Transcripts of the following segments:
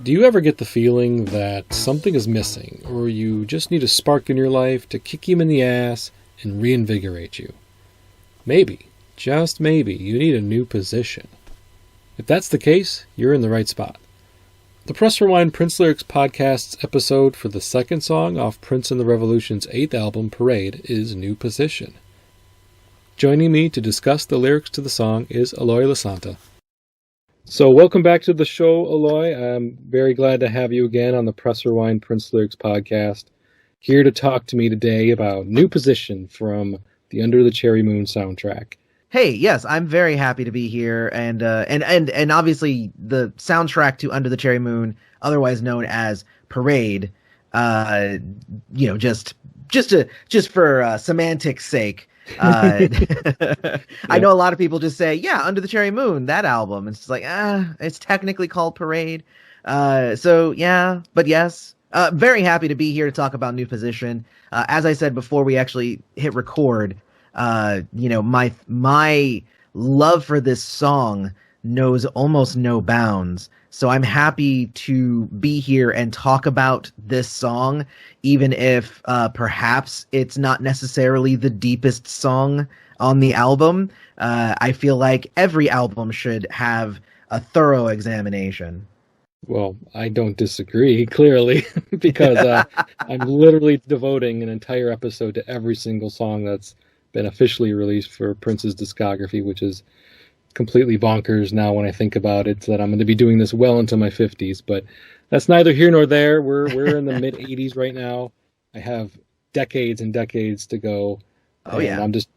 Do you ever get the feeling that something is missing, or you just need a spark in your life to kick you in the ass and reinvigorate you? Maybe, just maybe, you need a new position. If that's the case, you're in the right spot. The Press Rewind Prince Lyrics podcast's episode for the second song off Prince and the Revolution's 8th album, Parade, is New Position. Joining me to discuss the lyrics to the song is Eloy Lasanta. So welcome back to the show, Eloy. I'm very glad to have you again on the Press Rewind Prince Lyrics podcast, here to talk to me today about New Position from the Under the Cherry Moon soundtrack. Hey, yes, I'm very happy to be here, and obviously the soundtrack to Under the Cherry Moon, otherwise known as Parade, just for semantics' sake. I know a lot of people just say, yeah, Under the Cherry Moon, that album. It's just like, it's technically called Parade. So yeah, but yes, very happy to be here to talk about New Position. As I said before we actually hit record, my love for this song knows almost no bounds. So I'm happy to be here and talk about this song, even if perhaps it's not necessarily the deepest song on the album. I feel like every album should have a thorough examination. Well, I don't disagree, clearly, because I'm literally devoting an entire episode to every single song that's been officially released for Prince's discography, which is completely bonkers now when I think about it, that I'm going to be doing this well into my 50s, but that's neither here nor there. We're in the mid 80s right now. I have decades and decades to go. Oh yeah. I'm just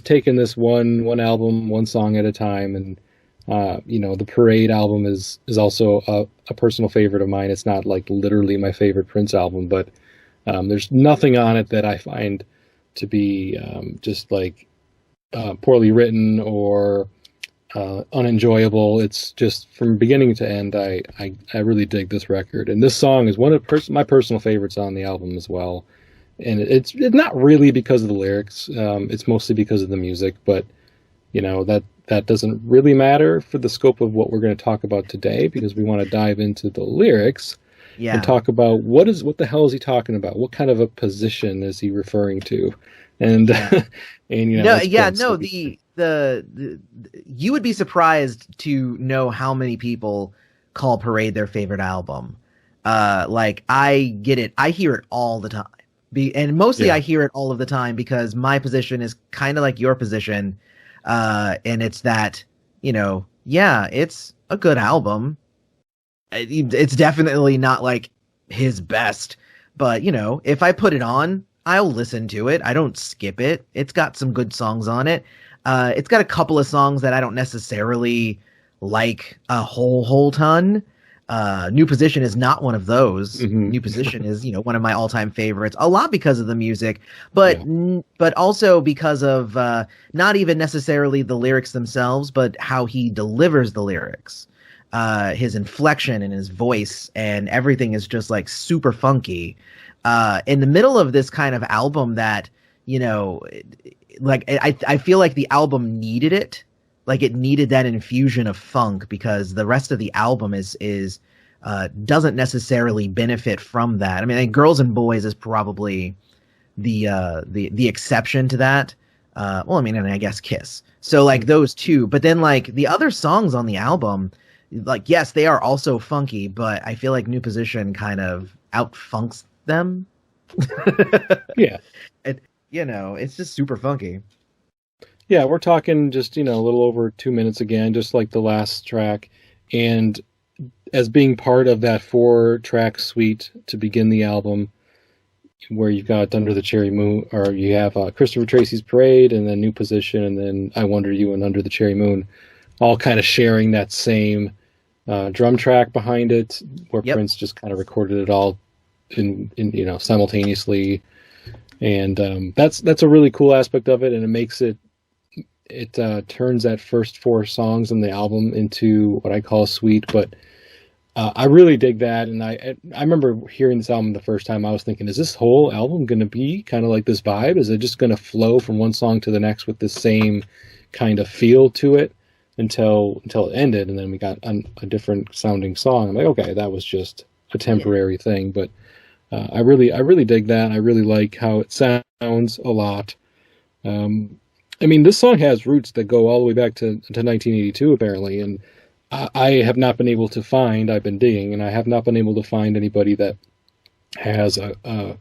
taking this one album, one song at a time. And the Parade album is also a personal favorite of mine. It's not like literally my favorite Prince album, but there's nothing on it that I find to be just like poorly written or unenjoyable. It's just from beginning to end, I really dig this record, and this song is one of my personal favorites on the album as well. And it's not really because of the lyrics, it's mostly because of the music, but that doesn't really matter for the scope of what we're going to talk about today, because we want to dive into the lyrics and talk about what the hell is he talking about, what kind of a position is he referring to. And you would be surprised to know how many people call Parade their favorite album. I get it. I hear it all the time. And mostly I hear it all of the time because my position is kind of like your position. And it's that, it's a good album. It's definitely not like his best, but if I put it on, I'll listen to it. I don't skip it. It's got some good songs on it. It's got a couple of songs that I don't necessarily like a whole ton. New Position is not one of those. Mm-hmm. New Position is, one of my all-time favorites, a lot because of the music, but also because of not even necessarily the lyrics themselves, but how he delivers the lyrics. His inflection and his voice and everything is just like super funky. In the middle of this kind of album that, I feel like the album needed it. Like it needed that infusion of funk because the rest of the album is doesn't necessarily benefit from that. I mean, Girls and Boys is probably the exception to that. And I guess Kiss. So like those two, but then like the other songs on the album, like, yes, they are also funky, but I feel like New Position kind of outfunks them. Yeah. It's just super funky. Yeah, we're talking just, a little over 2 minutes again, just like the last track. And as being part of that 4-track suite to begin the album, where you've got Under the Cherry Moon, or you have Christopher Tracy's Parade, and then New Position, and then I Wonder You and Under the Cherry Moon, all kind of sharing that same drum track behind it, where Prince just kind of recorded it all in simultaneously, and that's a really cool aspect of it, and it makes it turns that first four songs on the album into what I call a suite. But I really dig that, and I remember hearing this album the first time. I was thinking, is this whole album going to be kind of like this vibe? Is it just going to flow from one song to the next with the same kind of feel to it until it ended, and then we got a different sounding song? I'm like, okay, that was just a temporary thing, but I really dig that. I really like how it sounds a lot. I mean, this song has roots that go all the way back to 1982, apparently, and I have not been able to find. I've been digging, and I have not been able to find anybody that has a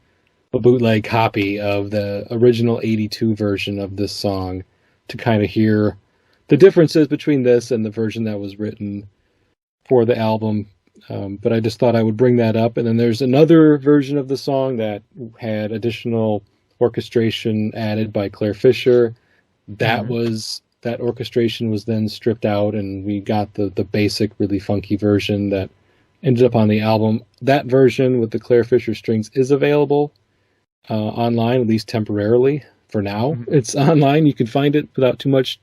bootleg copy of the original '82 version of this song to kind of hear the differences between this and the version that was written for the album. But I just thought I would bring that up. And then there's another version of the song that had additional orchestration added by Claire Fisher. That orchestration was then stripped out, and we got the basic, really funky version that ended up on the album. That version with the Claire Fisher strings is available online, at least temporarily for now. Mm-hmm. It's online. You can find it without too much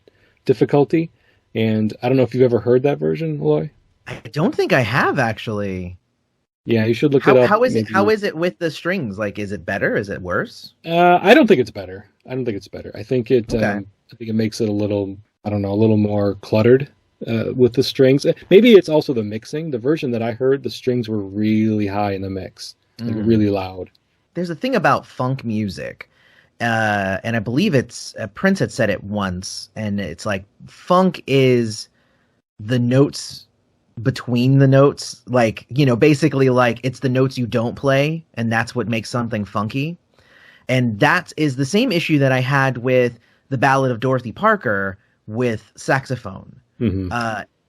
difficulty. And I don't know if you've ever heard that version, Eloy. I don't think I have, actually. Yeah, you should look it up. How is it with the strings? Like, is it better? Is it worse? I don't think it's better. I think it makes it a little more cluttered with the strings. Maybe it's also the mixing. The version that I heard, the strings were really high in the mix, like really loud. There's a thing about funk music, and I believe it's Prince had said it once, and it's like funk is the notes between the notes, like, basically like it's the notes you don't play, and that's what makes something funky. And that is the same issue that I had with the Ballad of Dorothy Parker with saxophone.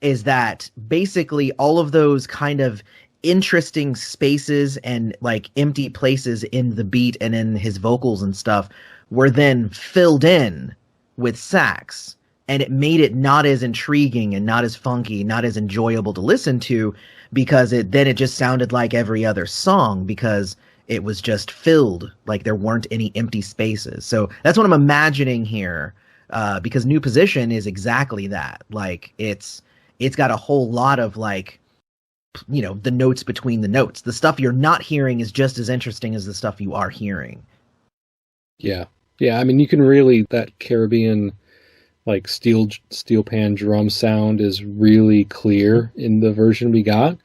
Is that basically all of those kind of interesting spaces and like empty places in the beat and in his vocals and stuff were then filled in with sax. And it made it not as intriguing and not as funky, not as enjoyable to listen to, because it just sounded like every other song, because it was just filled, like there weren't any empty spaces. So that's what I'm imagining here, because New Position is exactly that. Like it's got a whole lot of like, the notes between the notes. The stuff you're not hearing is just as interesting as the stuff you are hearing. Yeah. I mean, you can really, that Caribbean like steel pan drum sound is really clear in the version we got,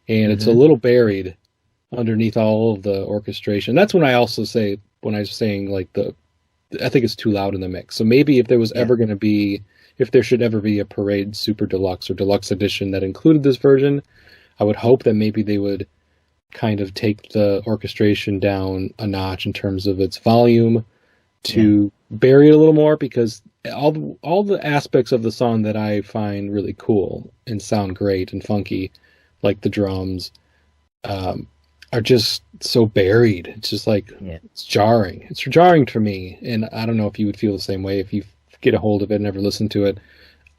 and it's a little buried underneath all of the orchestration. That's when I also say, when I was saying like I think it's too loud in the mix. So maybe if there was ever going to be, if there should ever be a Parade Super Deluxe or Deluxe Edition that included this version, I would hope that maybe they would kind of take the orchestration down a notch in terms of its volume to bury it a little more, because all the aspects of the song that I find really cool and sound great and funky, like the drums, are just so buried. It's just like, it's jarring. It's jarring for me. And I don't know if you would feel the same way if you get a hold of it and never listen to it.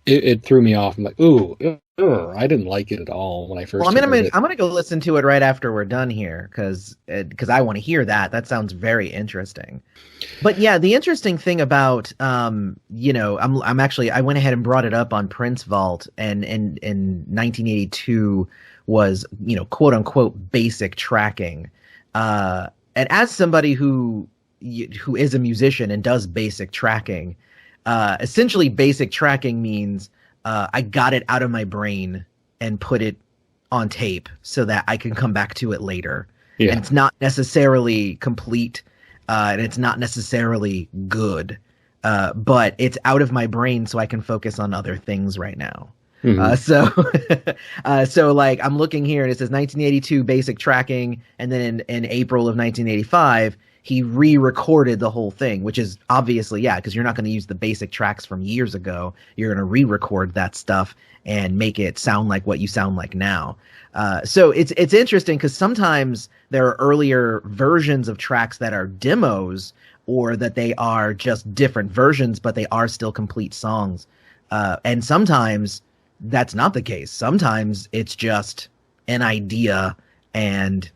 It threw me off. I'm like, ooh, I didn't like it at all when I first heard it. I'm gonna go listen to it right after we're done here, because I want to hear that. That sounds very interesting. But yeah, the interesting thing about I'm actually, I went ahead and brought it up on Prince Vault, and in 1982 was quote unquote basic tracking, and as somebody who is a musician and does basic tracking, essentially basic tracking means I got it out of my brain and put it on tape so that I can come back to it later. And it's not necessarily complete, and it's not necessarily good, but it's out of my brain so I can focus on other things right now. So like I'm looking here and it says 1982 basic tracking, and then in April of 1985 he re-recorded the whole thing, which is obviously, because you're not going to use the basic tracks from years ago. You're going to re-record that stuff and make it sound like what you sound like now. So it's interesting, because sometimes there are earlier versions of tracks that are demos, or that they are just different versions, but they are still complete songs. And sometimes that's not the case. Sometimes it's just an idea, and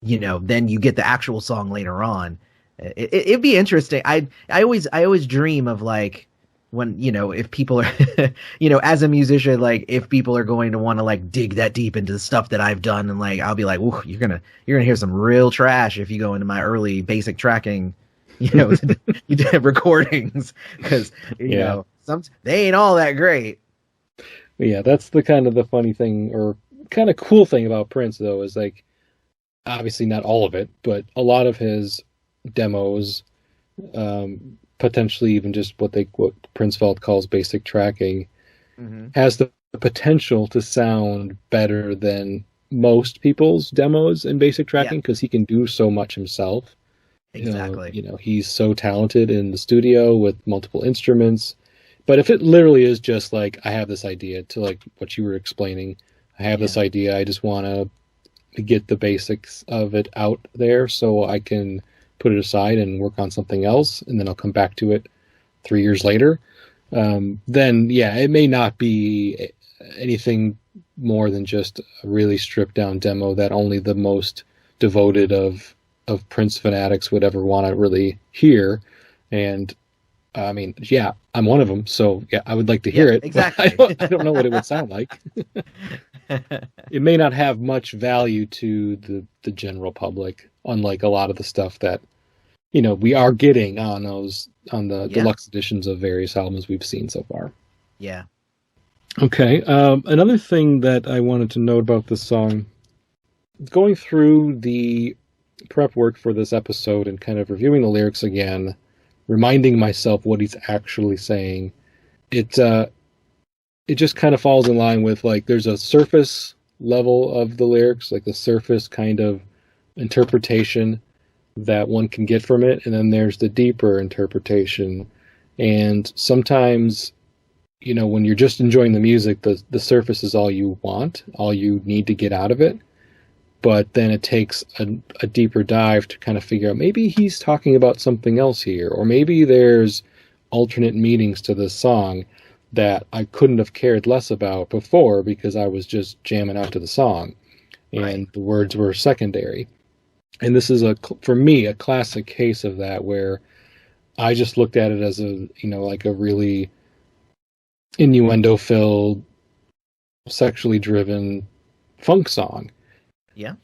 then you get the actual song later on. It'd be interesting. I always dream of like when, if people are, as a musician, like if people are going to want to like dig that deep into the stuff that I've done, and like I'll be like, ooh, you're gonna hear some real trash if you go into my early basic tracking, you did recordings, because they ain't all that great. Yeah, that's the kind of the funny thing or kind of cool thing about Prince, though, is like obviously not all of it, but a lot of his demos, potentially even just what Princeveld calls basic tracking, has the potential to sound better than most people's demos in basic tracking, because he can do so much himself. Exactly. He's so talented in the studio with multiple instruments. But if it literally is just like, I have this idea, to like what you were explaining, I have this idea, I just want to get the basics of it out there so I can put it aside and work on something else, and then I'll come back to it 3 years later, then yeah, it may not be anything more than just a really stripped down demo that only the most devoted of Prince fanatics would ever want to really hear. And I mean, yeah, I'm one of them, so yeah, I would like to hear it. Exactly. I don't know what it would sound like. It may not have much value to the general public, unlike a lot of the stuff that we are getting on the deluxe editions of various albums we've seen so far. Yeah. Okay. Another thing that I wanted to note about this song, going through the prep work for this episode and kind of reviewing the lyrics again, reminding myself what he's actually saying, it just kind of falls in line with, like, there's a surface level of the lyrics, like the surface kind of interpretation that one can get from it, and then there's the deeper interpretation. And sometimes, when you're just enjoying the music, the surface is all you want, all you need to get out of it. But then it takes a deeper dive to kind of figure out, maybe he's talking about something else here, or maybe there's alternate meanings to this song that I couldn't have cared less about before because I was just jamming out to the song, and the words were secondary. And this is, for me, a classic case of that, where I just looked at it as like a really innuendo-filled, sexually driven funk song. Yeah.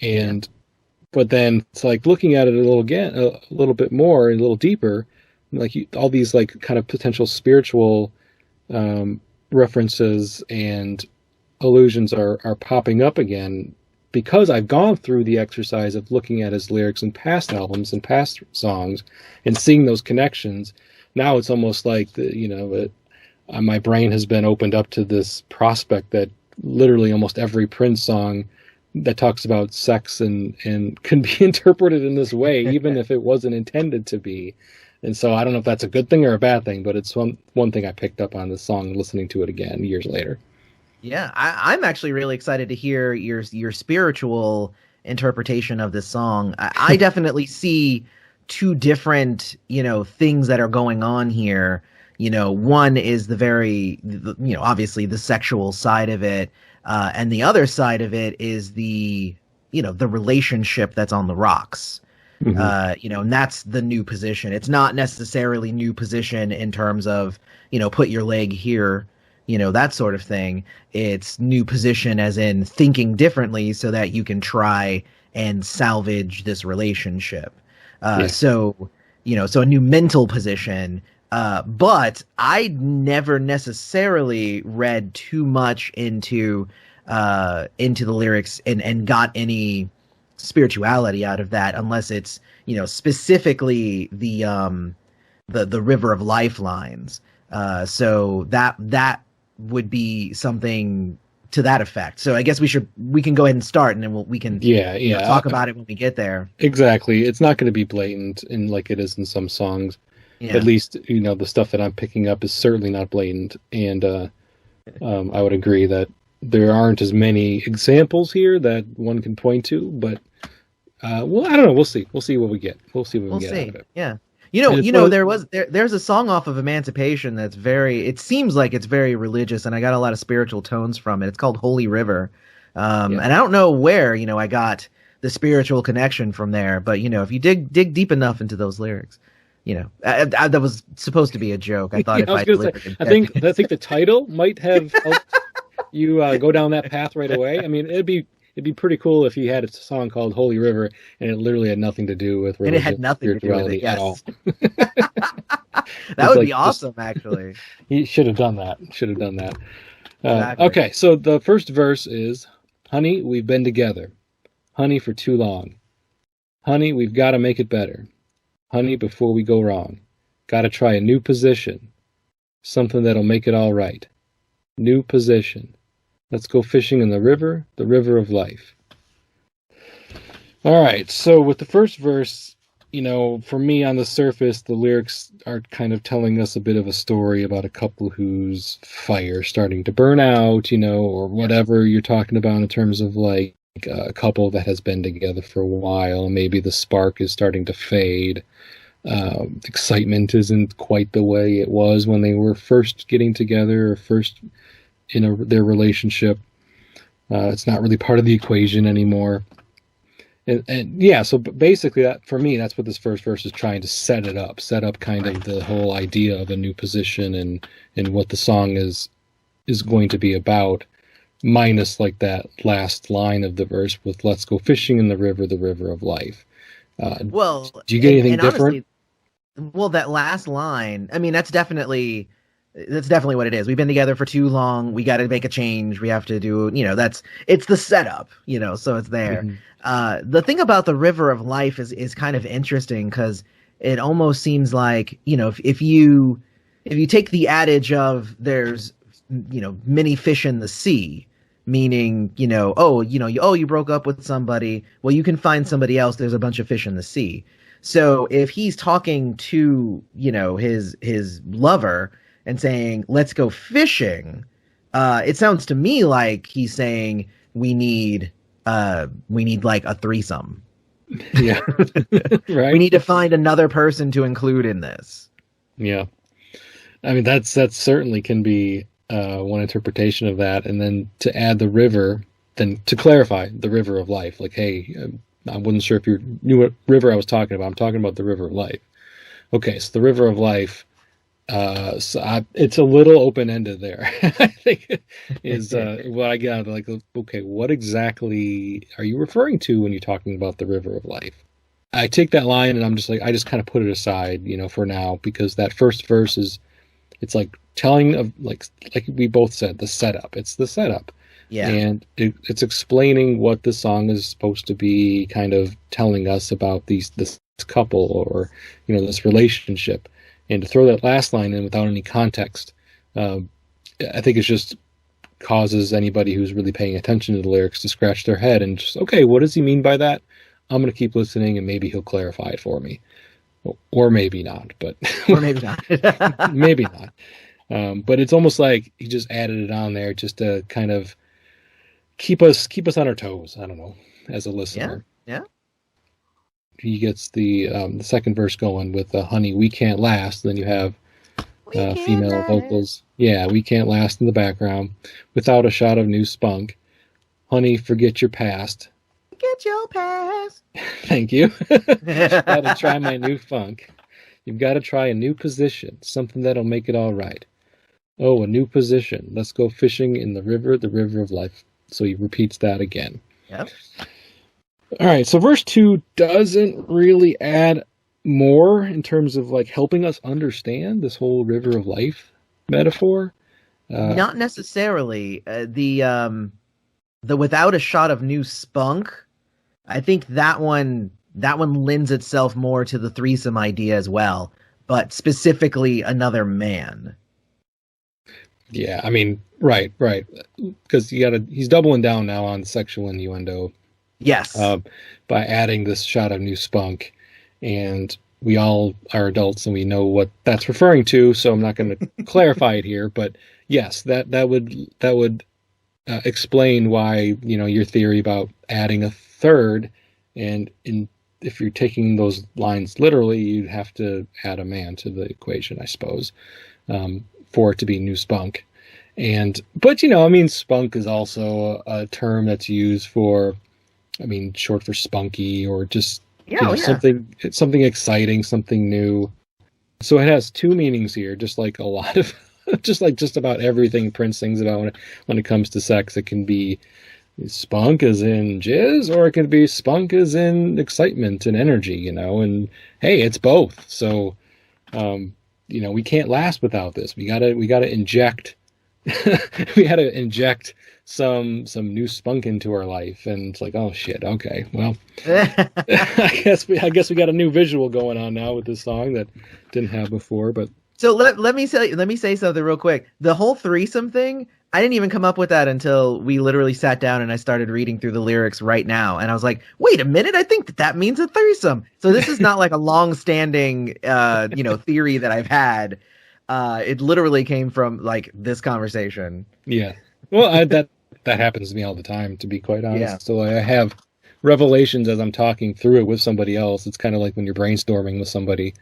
But then it's like looking at it a little bit more, a little deeper, like all these like kind of potential spiritual references and allusions are popping up again, because I've gone through the exercise of looking at his lyrics in past albums and past songs and seeing those connections. Now it's almost like my brain has been opened up to this prospect that literally almost every Prince song that talks about sex and can be interpreted in this way, even if it wasn't intended to be. And so I don't know if that's a good thing or a bad thing, but it's one thing I picked up on this song listening to it again years later. Yeah, I'm actually really excited to hear your spiritual interpretation of this song. I definitely see two different, things that are going on here. One is the very, obviously the sexual side of it. And the other side of it is the relationship that's on the rocks. Mm-hmm. And that's the new position. It's not necessarily new position in terms of, put your leg here, that sort of thing. It's new position as in thinking differently so that you can try and salvage this relationship. So a new mental position. But I never necessarily read too much into the lyrics and got any spirituality out of that, unless it's specifically the River of Lifelines. So that would be something to that effect. So I guess we can go ahead and start, and then we can talk about it when we get there. Exactly. It's not going to be blatant in like it is in some songs. Yeah. At least, the stuff that I'm picking up is certainly not blatant. And I would agree that there aren't as many examples here that one can point to. But, I don't know. We'll see. We'll see what we get. We'll see what we get out of it. Yeah. There's a song off of Emancipation that's it seems like it's very religious, and I got a lot of spiritual tones from it. It's called Holy River. And I don't know where, I got the spiritual connection from there. But if you dig deep enough into those lyrics, that was supposed to be a joke. I thought I was going to say, I think the title might have helped you go down that path right away. I mean, it'd be pretty cool if you had a song called Holy River and it literally had nothing to do with religion, and it had nothing to do with it, at all. That would be awesome, actually. He should have done that. Exactly. Okay, so the first verse is, honey, we've been together. Honey, for too long. Honey, we've got to make it better. Honey, before we go wrong. Got to try a new position. Something that'll make it all right. New position. Let's go fishing in the river of life. All right, so with the first verse, for me on the surface, the lyrics are kind of telling us a bit of a story about a couple whose fire starting to burn out, or whatever you're talking about in terms of like a couple that has been together for a while. Maybe the spark is starting to fade. Excitement isn't quite the way it was when they were first getting together or first in their relationship. It's not really part of the equation anymore. And yeah, so basically that for me, that's what this first verse is trying to set up kind of the whole idea of a new position and what the song is going to be about, minus like that last line of the verse with let's go fishing in the river of life. Well, do you get anything different? Honestly, well, that last line, I mean, that's definitely what it is. We've been together for too long. We got to make a change. We have to do, it's the setup, so it's there. Mm-hmm. The thing about the river of life is kind of interesting because it almost seems like, if you take the adage of there's, many fish in the sea, meaning, you broke up with somebody. Well, you can find somebody else. There's a bunch of fish in the sea. So if he's talking to, his lover and saying, let's go fishing, it sounds to me like he's saying we need like a threesome. Yeah. Right. We need to find another person to include in this. Yeah. I mean, that certainly can be one interpretation of that. And then to add the river, then to clarify the river of life, like, hey, I wasn't sure if you knew what river I was talking about. I'm talking about the river of life. Okay, so the river of life, it's a little open-ended there. I think is what I got. Like, okay, what exactly are you referring to when you're talking about the river of life? I take that line and I'm just like, I just kind of put it aside, for now, because that first verse it's like telling of like we both said, the setup. It's the setup. Yeah. And it's explaining what the song is supposed to be kind of telling us about this couple or, this relationship. And to throw that last line in without any context, I think it just causes anybody who's really paying attention to the lyrics to scratch their head and just, okay, what does he mean by that? I'm going to keep listening and maybe he'll clarify it for me. Or maybe not, but... Or maybe not. Maybe not. But it's almost like he just added it on there just to kind of keep us on our toes. I don't know, as a listener. Yeah. He gets the second verse going with "Honey, we can't last." Then you have female vocals. Yeah, we can't last in the background without a shot of new spunk. Honey, forget your past. Forget your past. Thank you. Gotta try my new funk. You've got to try a new position, something that'll make it all right. Oh, a new position. Let's go fishing in the river of life. So he repeats that again. Yep. All right, so verse 2 doesn't really add more in terms of like helping us understand this whole river of life metaphor. Not necessarily. The without a shot of new spunk, I think that one lends itself more to the threesome idea as well, but specifically another man. Yeah, I mean, right, because he's doubling down now on sexual innuendo. Yes, by adding this shot of new spunk, and we all are adults and we know what that's referring to. So I'm not going to clarify it here, but yes, that would explain why your theory about adding a third, and if you're taking those lines literally, you'd have to add a man to the equation, I suppose. For it to be new spunk. But spunk is also a term that's used for I mean, short for spunky, or just Yeah, oh, yeah. something exciting, something new. So it has two meanings here, just like a lot of, just about everything Prince sings about when it comes to sex. It can be spunk as in jizz, or it can be spunk as in excitement and energy, and hey, it's both. So, we can't last without this. We gotta inject, we gotta inject some new spunk into our life. And it's like, oh shit, okay, well, I guess we got a new visual going on now with this song that didn't have before. But so let me say something real quick. The whole threesome thing, I didn't even come up with that until we literally sat down and I started reading through the lyrics right now, and I was like, wait a minute, I think that means a threesome. So this is not like a long-standing theory that I've had. It literally came from like this conversation. Yeah, well, that happens to me all the time, to be quite honest. Yeah. So I have revelations as I'm talking through it with somebody else. It's kind of like when you're brainstorming with somebody,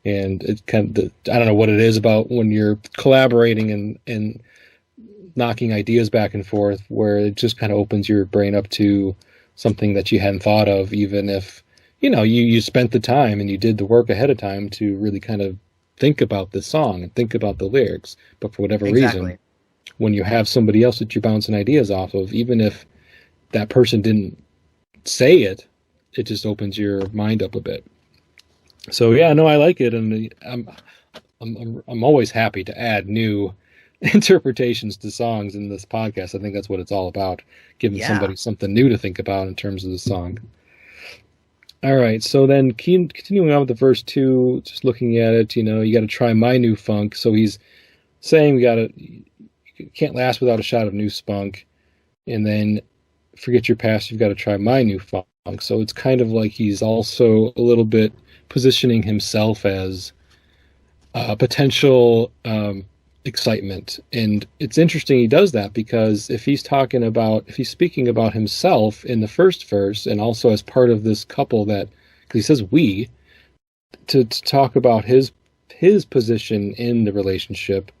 and it kind of, I don't know what it is about when you're collaborating and knocking ideas back and forth, where it just kind of opens your brain up to something that you hadn't thought of, even if you spent the time and you did the work ahead of time to really kind of think about this song and think about the lyrics. But for whatever reason, when you have somebody else that you're bouncing ideas off of, even if that person didn't say it, it just opens your mind up a bit. So yeah, no, I like it, and I'm always happy to add new interpretations to songs in this podcast. I think that's what it's all about, giving somebody something new to think about in terms of the song. All right, so then continuing on with the verse 2, just looking at it, you got to try my new funk. So he's saying you can't last without a shot of new spunk, and then forget your past, you've got to try my new funk. So it's kind of like he's also a little bit positioning himself as a potential excitement. And it's interesting he does that, because if he's speaking about himself in the first verse, and also as part of this couple, that, because he says we, to talk about his position in the relationship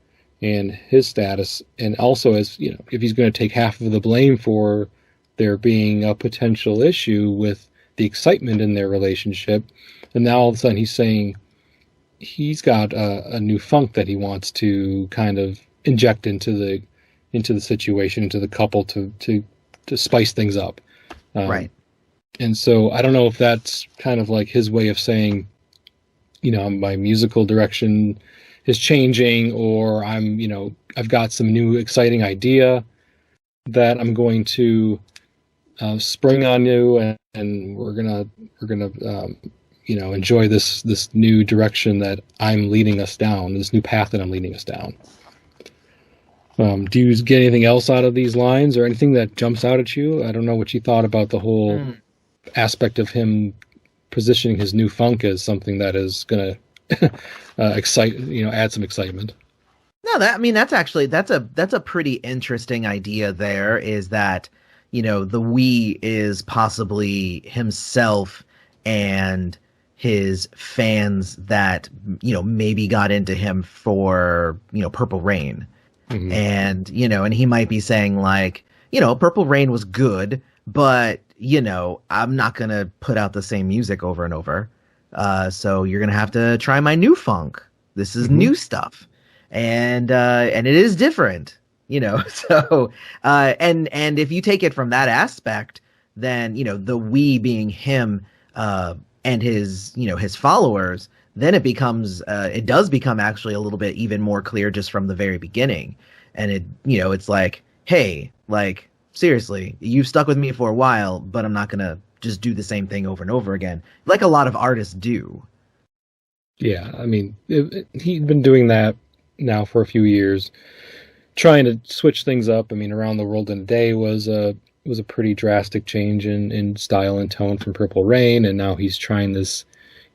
and his status, and also as if he's going to take half of the blame for there being a potential issue with the excitement in their relationship, and now all of a sudden he's saying he's got a new funk that he wants to kind of inject into the situation, into the couple, to spice things up. Right. And so I don't know if that's kind of like his way of saying, my musical direction is changing, or I've got some new exciting idea that I'm going to spring on you, and we're gonna enjoy this new direction that I'm leading us down, this new path that I'm leading us down. Do you get anything else out of these lines, or anything that jumps out at you? I don't know what you thought about the whole aspect of him positioning his new funk as something that is going to add some excitement. No, that's a pretty interesting idea. There is that, the we is possibly himself and his fans that, maybe got into him for, Purple Rain. Mm-hmm. And, and he might be saying like, Purple Rain was good, but, I'm not going to put out the same music over and over. So you're going to have to try my new funk. This is new stuff. And it is different, so, and if you take it from that aspect, then, the we being him, and his, his followers, then it does become actually a little bit even more clear just from the very beginning. And it, it's like, hey, like, seriously, you've stuck with me for a while, but I'm not going to just do the same thing over and over again, like a lot of artists do. Yeah, I mean, he'd been doing that now for a few years, trying to switch things up. I mean, Around the World in a Day was a pretty drastic change in style and tone from Purple Rain, and now he's trying this,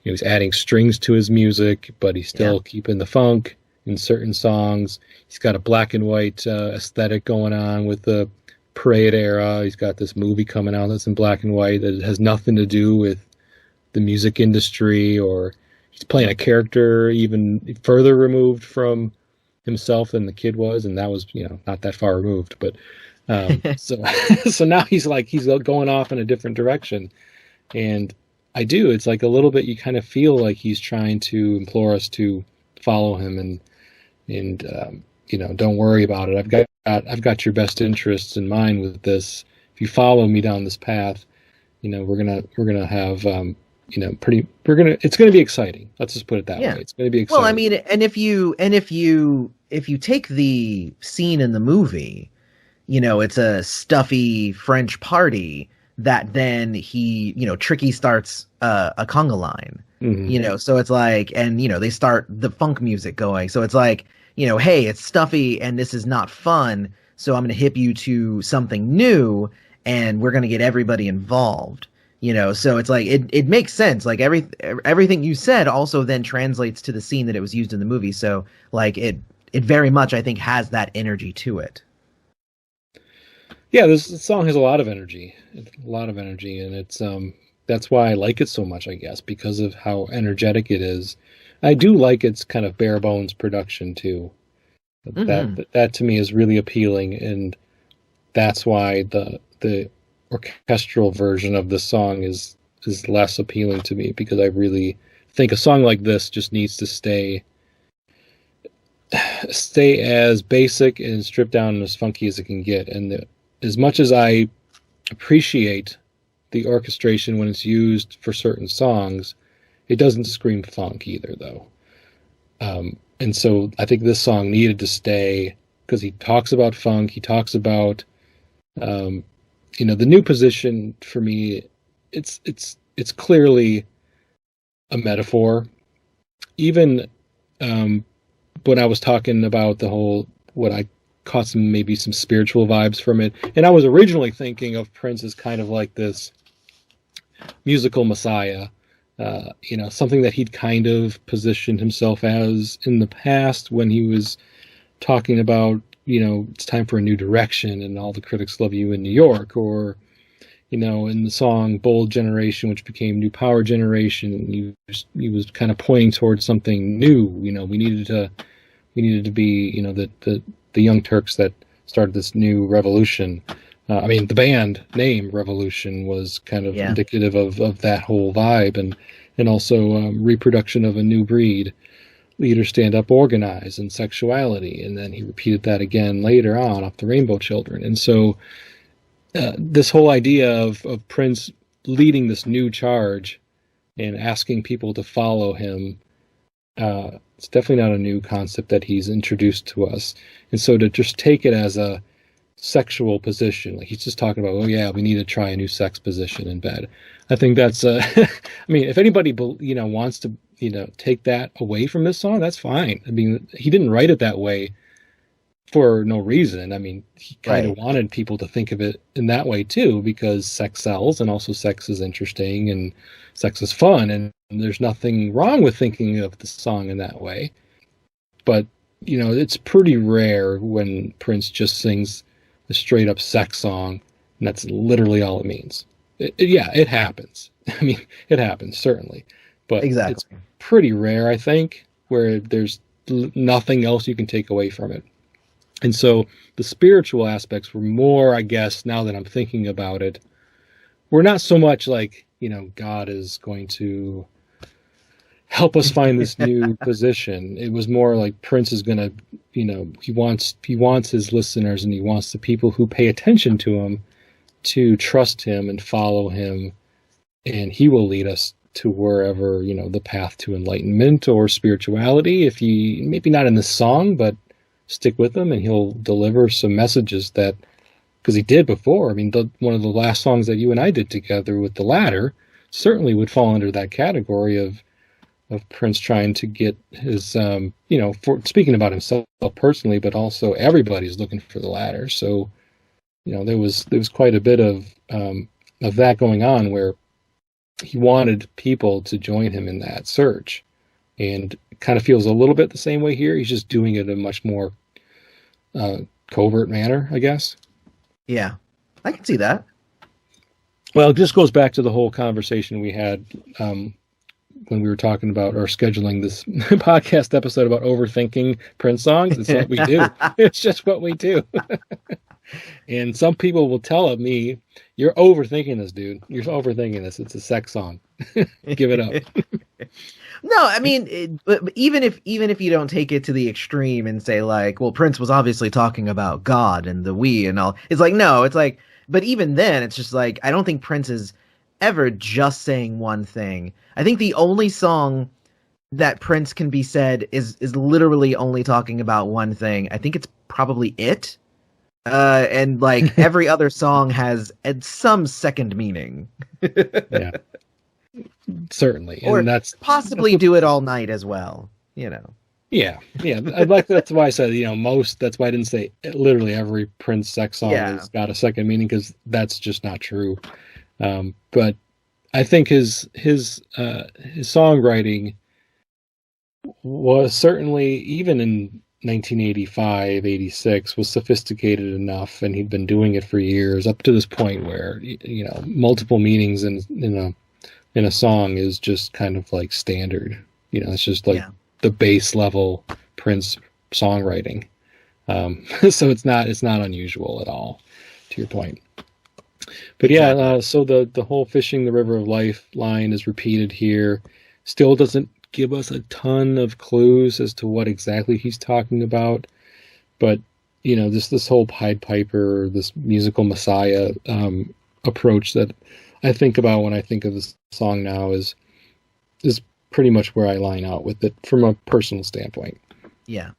he's adding strings to his music, but he's still keeping the funk in certain songs. He's got a black and white aesthetic going on with the Parade era. He's got this movie coming out that's in black and white that has nothing to do with the music industry, or he's playing a character even further removed from himself than the kid was, and that was, not that far removed. But So so now he's going off in a different direction, and it's like a little bit, you kind of feel like he's trying to implore us to follow him, and don't worry about it. I've got your best interests in mind with this. If you follow me down this path, we're gonna have it's gonna be exciting. Let's just put it that way. It's gonna be exciting. Well, I mean, and if you take the scene in the movie, it's a stuffy French party that then Tricky starts a conga line, mm-hmm. So it's like, and they start the funk music going, so it's like, hey, it's stuffy and this is not fun, so I'm going to hip you to something new and we're going to get everybody involved, so it's like, it makes sense. Like everything you said also then translates to the scene that it was used in the movie. So like it very much, I think, has that energy to it. Yeah, this song has a lot of energy, and it's that's why I like it so much, I guess, because of how energetic it is. I do like its kind of bare bones production too. Mm-hmm. That to me is really appealing, and that's why the orchestral version of the song is less appealing to me, because I really think a song like this just needs to stay as basic and stripped down and as funky as it can get. And as much as I appreciate the orchestration when it's used for certain songs, it doesn't scream funk either, though. And so I think this song needed to stay, because he talks about funk. He talks about, the new position for me. It's clearly a metaphor. Even when I was talking about the whole, what I caught maybe some spiritual vibes from it. And I was originally thinking of Prince as kind of like this musical messiah, something that he'd kind of positioned himself as in the past, when he was talking about, it's time for a new direction and all the critics love you in New York, or, in the song Bold Generation, which became New Power Generation, he was kind of pointing towards something new. We needed to be, the Young Turks that started this new revolution. The band name Revolution was kind of indicative of that whole vibe, and also reproduction of a new breed, leaders stand up, organize, and sexuality. And then he repeated that again later on off the Rainbow Children. And so this whole idea of Prince leading this new charge and asking people to follow him, it's definitely not a new concept that he's introduced to us. And so to just take it as a sexual position, like he's just talking about, oh yeah, we need to try a new sex position in bed. I think that's if anybody wants to take that away from this song, that's fine. He didn't write it that way for no reason. He kind of wanted people to think of it in that way too, because sex sells, and also sex is interesting and sex is fun, and there's nothing wrong with thinking of the song in that way. But it's pretty rare when Prince just sings a straight up sex song, and that's literally all it means. It happens. It happens, certainly, but exactly. It's pretty rare, I think, where there's nothing else you can take away from it. And so the spiritual aspects were more, I guess, now that I'm thinking about it, were not so much like, God is going to help us find this new position. It was more like Prince is going to, he wants his listeners, and he wants the people who pay attention to him to trust him and follow him, and he will lead us to wherever, the path to enlightenment or spirituality. If he, maybe not in the song, but stick with him, and he'll deliver some messages that, because he did before. One of the last songs that you and I did together with The Ladder certainly would fall under that category of Prince trying to get his, for speaking about himself personally, but also everybody's looking for the ladder. So, there was quite a bit of that going on, where he wanted people to join him in that search, and it kind of feels a little bit the same way here. He's just doing it in a much more covert manner, I guess. Yeah, I can see that. Well, it just goes back to the whole conversation we had when we were talking about, or scheduling this podcast episode about overthinking Prince songs. It's what we do. It's just what we do. And some people will tell me, "You're overthinking this, dude. You're overthinking this. It's a sex song. Give it up." No, I mean, but even if you don't take it to the extreme and say like, well, Prince was obviously talking about God and the we and all. It's like no, it's like, but even then, it's just like I don't think Prince is ever just saying one thing. I think the only song that Prince can be said is literally only talking about one thing. I think it's probably It. And like every other song has some second meaning. Yeah, certainly, Or and possibly Do It All Night as well, you know. yeah, yeah. I'd like that's why I said most. That's why I didn't say literally every Prince sex song Yeah. has got a second meaning, because that's just not true. But I think his songwriting was certainly, even in 1985, 86, was sophisticated enough, and he'd been doing it for years, up to this point where multiple meanings in a song is just kind of like standard. It's just like the base level Prince songwriting. So it's not unusual at all, to your point. But yeah, Exactly. so the whole fishing the river of life line is repeated here. Still doesn't give us a ton of clues as to what exactly he's talking about. But this whole Pied Piper, this musical messiah approach that I think about when I think of this song now is pretty much where I line out with it from a personal standpoint. Yeah.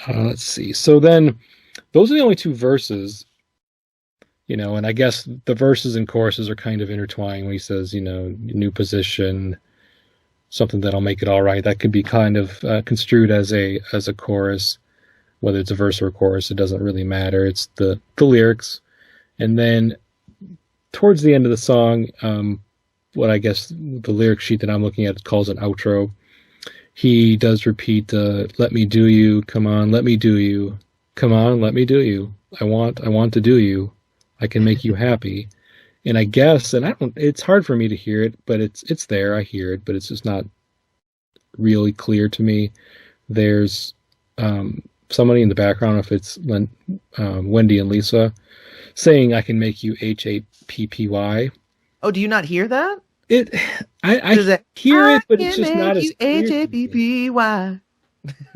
Let's see. So then, those are the only two verses. And I guess the verses and choruses are kind of intertwined when he says, new position, something that'll make it all right. That could be kind of construed as a chorus, whether it's a verse or a chorus. It doesn't really matter. It's the lyrics. And then towards the end of the song, what I guess the lyric sheet that I'm looking at calls an outro. He does repeat, "Let me do you, come on, let me do you, come on, let me do you. I want to do you. I can make you happy." And I guess, and it's hard for me to hear it, but it's there. I hear it, but it's just not really clear to me. There's somebody in the background, if it's Wendy and Lisa, saying, "I can make you HAPPY." Oh, do you not hear that? I hear it, but it's just not as clear to me. HAPPY.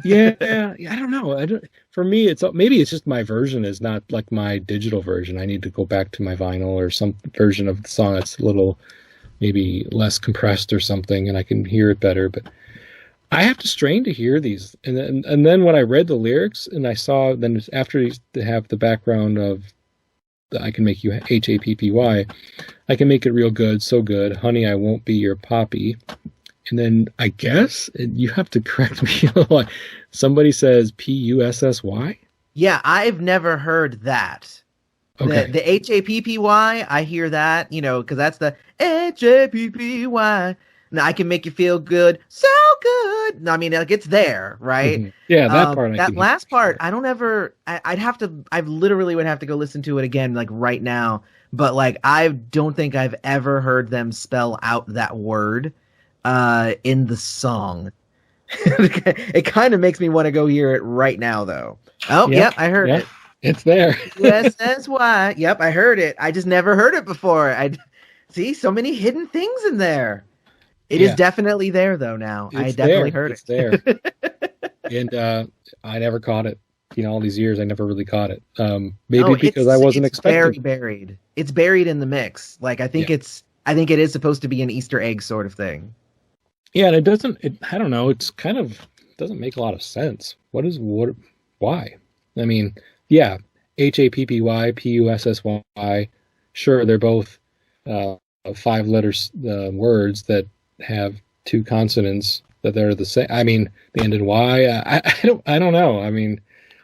Yeah, I don't know. For me, maybe it's just my version is not like my digital version. I need to go back to my vinyl or some version of the song that's a little maybe less compressed or something, and I can hear it better. But I have to strain to hear these. And then when I read the lyrics and I saw, then after they have the background of "I can make you HAPPY," "I can make it real good, so good, honey, I won't be your poppy." And then I guess you have to correct me. Somebody says PUSSY. Yeah, I've never heard that. Okay. The HAPPY, I hear that, because that's the HAPPY. Now I can make you feel good, so good. No, I mean, like it's there, right? Mm-hmm. Yeah, that part. That last part, I don't ever. I literally would have to go listen to it again, like right now. But like, I don't think I've ever heard them spell out that word in the song. It kind of makes me want to go hear it right now, though. Oh, yep, I heard it. It's there. USSY. Yep, I heard it. I just never heard it before. I see so many hidden things in there. It is definitely there, though. Now I definitely heard it. It's there. And I never caught it. All these years, I never really caught it. Maybe because I wasn't expecting. Very buried. It's buried in the mix. Like I think it is supposed to be an Easter egg sort of thing. Yeah, and it doesn't. I don't know. It's kind of doesn't make a lot of sense. Why? I mean, yeah, HAPPY, PUSSY. Sure, they're both 5 letters words that have 2 consonants that they're the same. I mean, the end in Y. I don't know. I mean,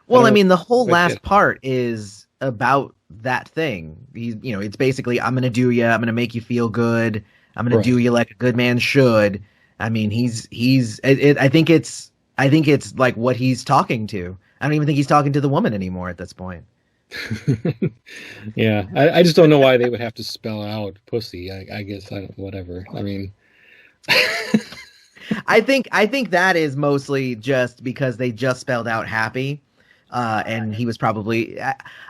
well, I mean, the whole last part is about that thing. It's basically, I'm gonna do you. I'm gonna make you feel good. I'm gonna do you like a good man should. I mean, I think it's like what he's talking to. I don't even think he's talking to the woman anymore at this point. Yeah, I just don't know why they would have to spell out pussy. I guess whatever. I mean, I think that is mostly just because they just spelled out happy. And he was probably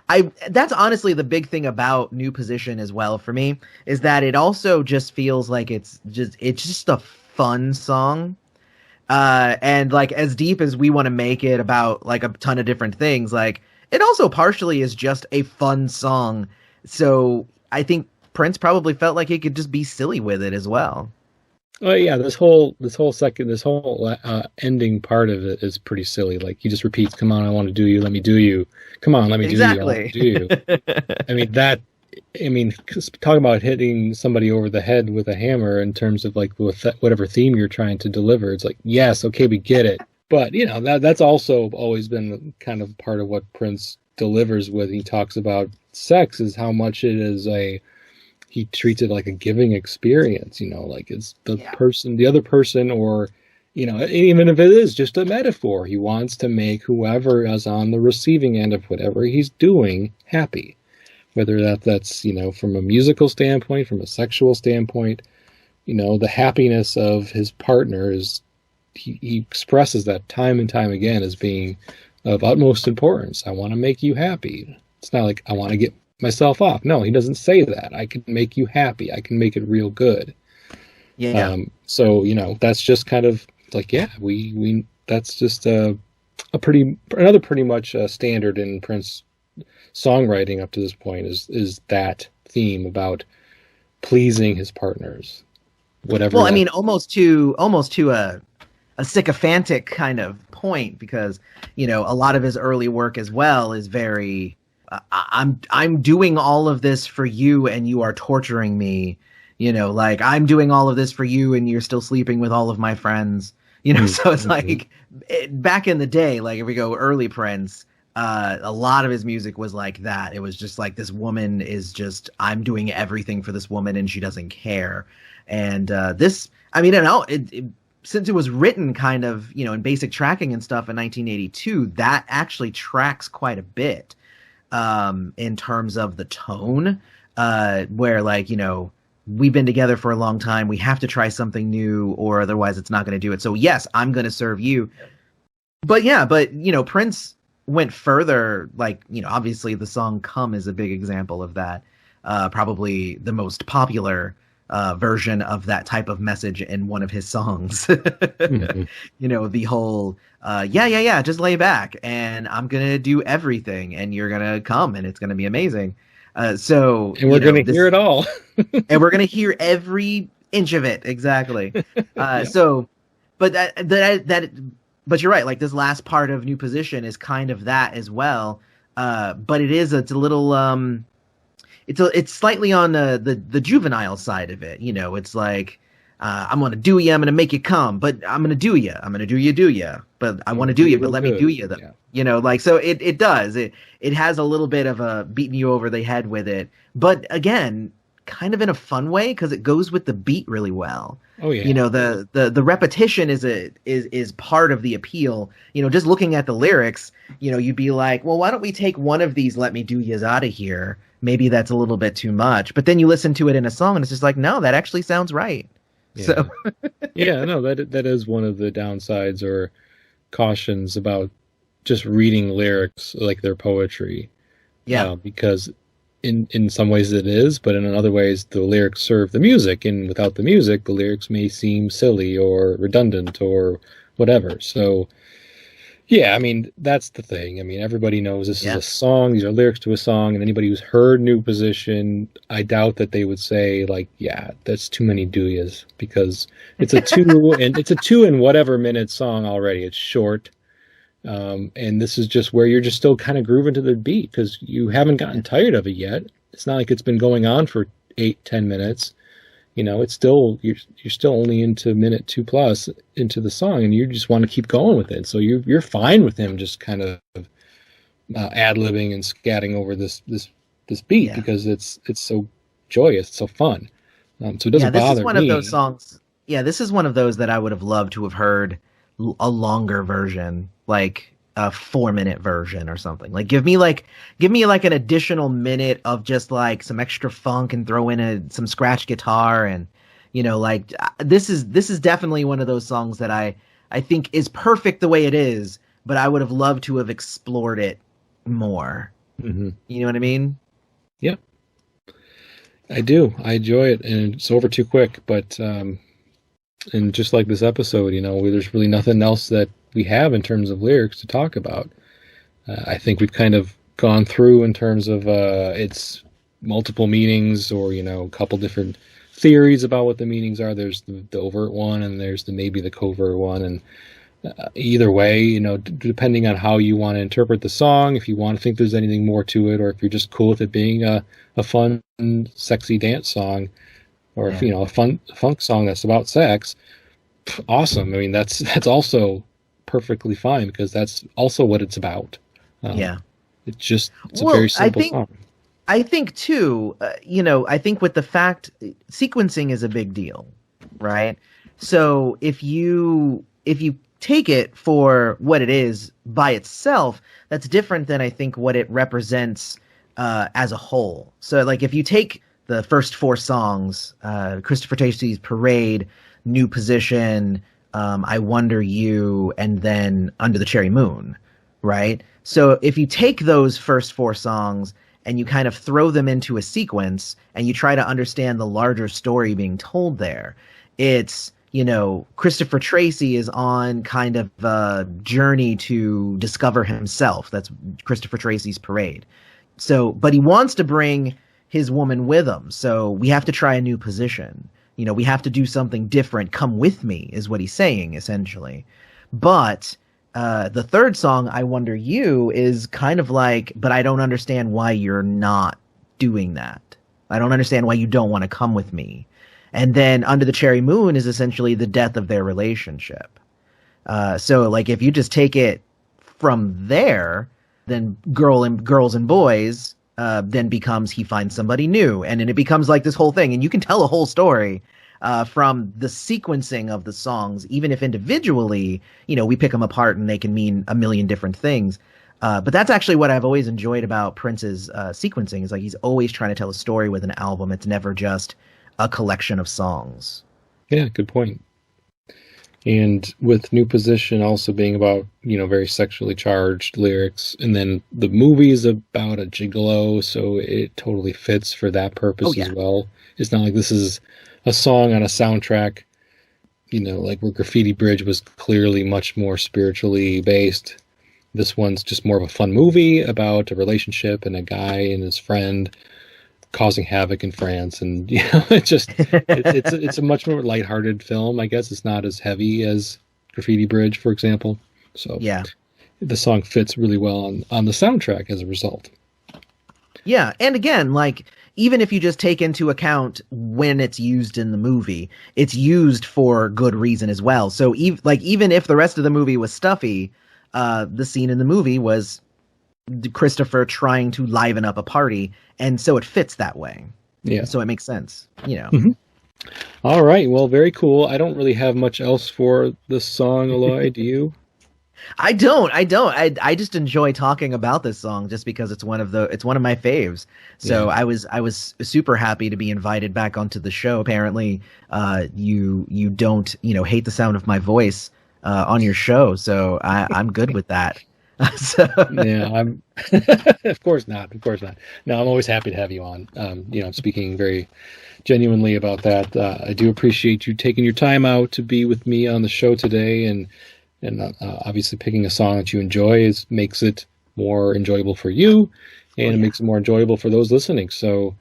I that's honestly the big thing about New Position as well for me, is that it also just feels like it's just a fun song. And like as deep as we want to make it about like a ton of different things, like it also partially is just a fun song. So I think Prince probably felt like he could just be silly with it as well. Oh yeah, this whole ending part of it is pretty silly. Like he just repeats, "Come on, I want to do you. Let me do you. Come on, let me do you. I want Exactly. to do you." I mean that. I mean, talking about hitting somebody over the head with a hammer in terms of like with whatever theme you're trying to deliver. It's like, yes, okay, we get it. But you know that's also always been kind of part of what Prince delivers with. He talks about sex is how much it is a he treats it like a giving experience, you know, like it's the other person, or, you know, even if it is just a metaphor, he wants to make whoever is on the receiving end of whatever he's doing happy, whether that's, you know, from a musical standpoint, from a sexual standpoint, you know, the happiness of his partner is, he expresses that time and time again as being of utmost importance. I want to make you happy. It's not like I want to get myself off. No, he doesn't say that. I can make you happy. I can make it real good. Yeah. So, you know, that's just kind of like, yeah, we that's just pretty much standard in Prince songwriting up to this point is that theme about pleasing his partners, whatever. Well, I mean, almost to a sycophantic kind of point, because you know a lot of his early work as well is very I'm doing all of this for you and you are torturing me, you know, like I'm doing all of this for you and you're still sleeping with all of my friends, you know. So it's like back in the day, like if we go early Prince, a lot of his music was like that. It was just like this woman is just, I'm doing everything for this woman and she doesn't care. And this, I mean, I don't know, since it was written kind of, you know, in basic tracking and stuff in 1982, that actually tracks quite a bit in terms of the tone, where like, you know, we've been together for a long time. We have to try something new or otherwise it's not going to do it. So yes, I'm going to serve you. But yeah, but you know, Prince went further, like, you know, obviously the song Come is a big example of that. Probably the most popular version of that type of message in one of his songs. You know, the whole yeah, just lay back and I'm gonna do everything and you're gonna come and it's gonna be amazing. So and we're gonna hear it all. And we're gonna hear every inch of it, exactly. So but that but you're right, like this last part of New Position is kind of that as well. But it's a little it's slightly on the juvenile side of it. You know, it's like, I'm going to do you, I'm going to make you come, but I'm going to do you. I'm going to do you, but I want to do you, but let me do you. Yeah. You know, like, so it does. It has a little bit of a beating you over the head with it. But again, kind of in a fun way because it goes with the beat really well. Oh yeah. You know, the repetition is part of the appeal. You know, just looking at the lyrics, you know, you'd be like, well, why don't we take one of these "Let me do yous" out of here? Maybe that's a little bit too much. But then you listen to it in a song and it's just like, no, that actually sounds right. Yeah. So yeah, no, that is one of the downsides or cautions about just reading lyrics like they're poetry. Yeah. Because in some ways it is, but in other ways the lyrics serve the music, and without the music the lyrics may seem silly or redundant or whatever. So yeah, I mean, that's the thing. I mean, everybody knows this is a song, these are lyrics to a song, and anybody who's heard New Position, I doubt that they would say like, yeah, that's too many do-yas, because it's a two and whatever minute song already. It's short. And this is just where you're just still kind of grooving to the beat because you haven't gotten tired of it yet. It's not like it's been going on for 8-10 minutes. You know, it's still, you're still only into minute 2+ into the song, and you just want to keep going with it. So you're fine with him just kind of ad-libbing and scatting over this beat because it's so joyous, it's so fun. So it doesn't bother me. This is one of those songs. Yeah, this is one of those that I would have loved to have heard a longer version, like a 4-minute version or something. Like give me like an additional minute of just like some extra funk and throw in some scratch guitar, and you know, like this is definitely one of those songs that I think is perfect the way it is, but I would have loved to have explored it more. Mm-hmm. You know what I mean? Yep. I do. I enjoy it, and it's over too quick. But and just like this episode, there's really nothing else that we have in terms of lyrics to talk about. I think we've kind of gone through in terms of its multiple meanings, or a couple different theories about what the meanings are. There's the overt one, and there's maybe the covert one, and either way, depending on how you want to interpret the song, if you want to think there's anything more to it, or if you're just cool with it being a fun, sexy dance song, or if a fun funk song that's about sex, awesome. I mean, that's also perfectly fine, because that's also what it's about. It's a very simple song. I think too, I think with the fact sequencing is a big deal, right? So if you take it for what it is by itself, that's different than I think what it represents as a whole. So like if you take the first 4 songs, Christopher Tracy's Parade, New Position, I Wonder You, and then Under the Cherry Moon, right? So if you take those first 4 songs and you kind of throw them into a sequence and you try to understand the larger story being told there, it's, Christopher Tracy is on kind of a journey to discover himself. That's Christopher Tracy's Parade. So, but he wants to bring his woman with him. So we have to try a new position. We have to do something different. Come with me is what he's saying, essentially. But the third song, I Wonder You, is kind of like, but I don't understand why you're not doing that. I don't understand why you don't want to come with me. And then Under the Cherry Moon is essentially the death of their relationship. So like if you just take it from there, then Girls and Boys then becomes He Finds Somebody New. And then it becomes like this whole thing. And you can tell a whole story from the sequencing of the songs, even if individually, we pick them apart and they can mean a million different things. But that's actually what I've always enjoyed about Prince's sequencing, is like he's always trying to tell a story with an album. It's never just a collection of songs. Yeah, good point. And with New Position also being about, very sexually charged lyrics, and then the movie is about a gigolo, so it totally fits for that purpose as well. It's not like this is a song on a soundtrack, like where Graffiti Bridge was clearly much more spiritually based. This one's just more of a fun movie about a relationship and a guy and his friend causing havoc in France, and it's a much more lighthearted film. I guess it's not as heavy as Graffiti Bridge, for example. So the song fits really well on the soundtrack as a result. Yeah, and again, like even if you just take into account when it's used in the movie, it's used for good reason as well. So even if the rest of the movie was stuffy, the scene in the movie was Christopher trying to liven up a party, and so it fits that way. Yeah. So it makes sense, Mm-hmm. All right. Well, very cool. I don't really have much else for this song, Eloy. Do you? I don't. I just enjoy talking about this song just because it's one of my faves. So I was super happy to be invited back onto the show. Apparently, you don't hate the sound of my voice on your show, so I'm good with that. Yeah, I'm of course not. No, I'm always happy to have you on. I'm speaking very genuinely about that. I do appreciate you taking your time out to be with me on the show today, and obviously picking a song that you enjoy makes it more enjoyable for you, and it makes it more enjoyable for those listening. So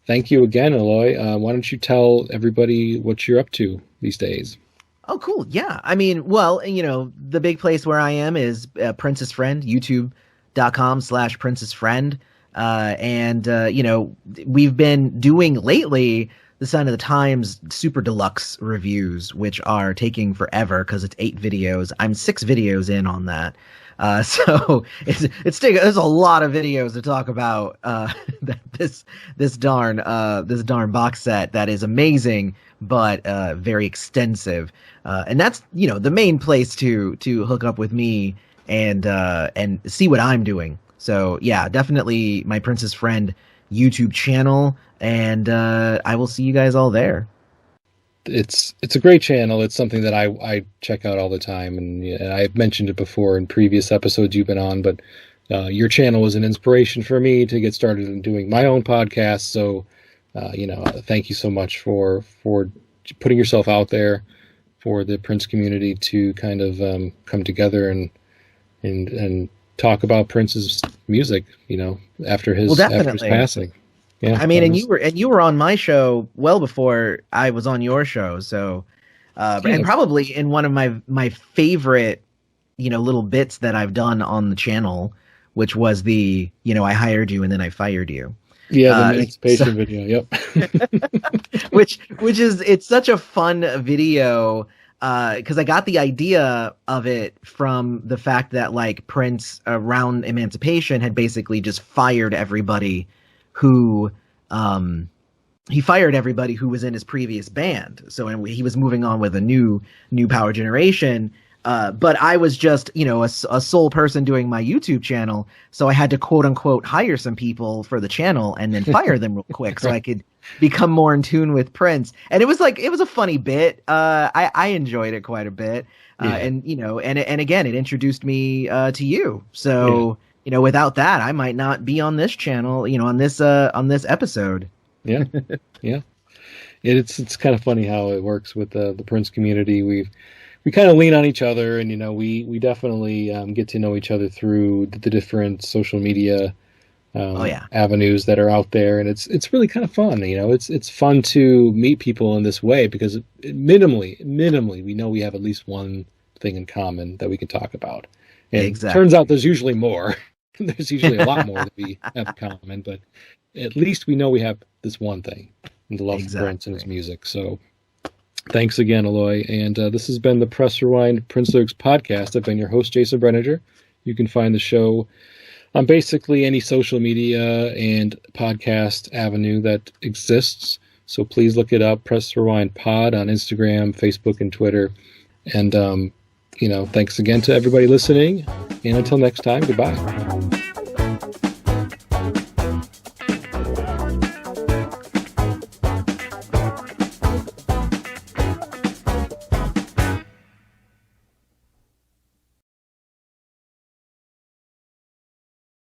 thank you again, Eloy. Why don't you tell everybody what you're up to these days? Oh, cool. Yeah. I mean, well, the big place where I am is Prince's Friend, youtube.com/Prince's Friend. We've been doing lately the Sign of the Times Super Deluxe reviews, which are taking forever because it's 8 videos. I'm 6 videos in on that. So there's a lot of videos to talk about this darn box set that is amazing, but very extensive. And that's the main place to hook up with me and see what I'm doing. So yeah, definitely my Prince's Friend YouTube channel, and I will see you guys all there. it's a great channel. It's something that I check out all the time, and I've mentioned it before in previous episodes you've been on, but your channel was an inspiration for me to get started in doing my own podcast. So, thank you so much for putting yourself out there for the Prince community to kind of come together and talk about Prince's music, after his passing. Yeah, I mean, and you were on my show well before I was on your show, so and probably in one of my favorite, little bits that I've done on the channel, which was the, I hired you and then I fired you. Yeah, the emancipation video. Yep. which is, it's such a fun video. Because I got the idea of it from the fact that, like, Prince around Emancipation had basically just fired everybody who was in his previous band. So he was moving on with a new power generation. But I was just, a sole person doing my YouTube channel. So I had to quote unquote hire some people for the channel and then fire them real quick so I could become more in tune with Prince. And it was a funny bit. I enjoyed it quite a bit. And again, it introduced me to you. So, without that, I might not be on this channel, on this episode. Yeah. Yeah. It's kind of funny how it works with the Prince community. We kind of lean on each other, and we definitely get to know each other through the different social media avenues that are out there, and it's really kind of fun. It's fun to meet people in this way because minimally we know we have at least one thing in common that we can talk about. And It turns out there's usually more. There's usually a lot more that we have in common, but at least we know we have this one thing, and the love for Prince and his music. So. Thanks again, Eloy. And this has been the Press Rewind Prince Lyrics podcast. I've been your host, Jason Brenninger. You can find the show on basically any social media and podcast avenue that exists. So please look it up, Press Rewind Pod on Instagram, Facebook, and Twitter. And, thanks again to everybody listening. And until next time, goodbye.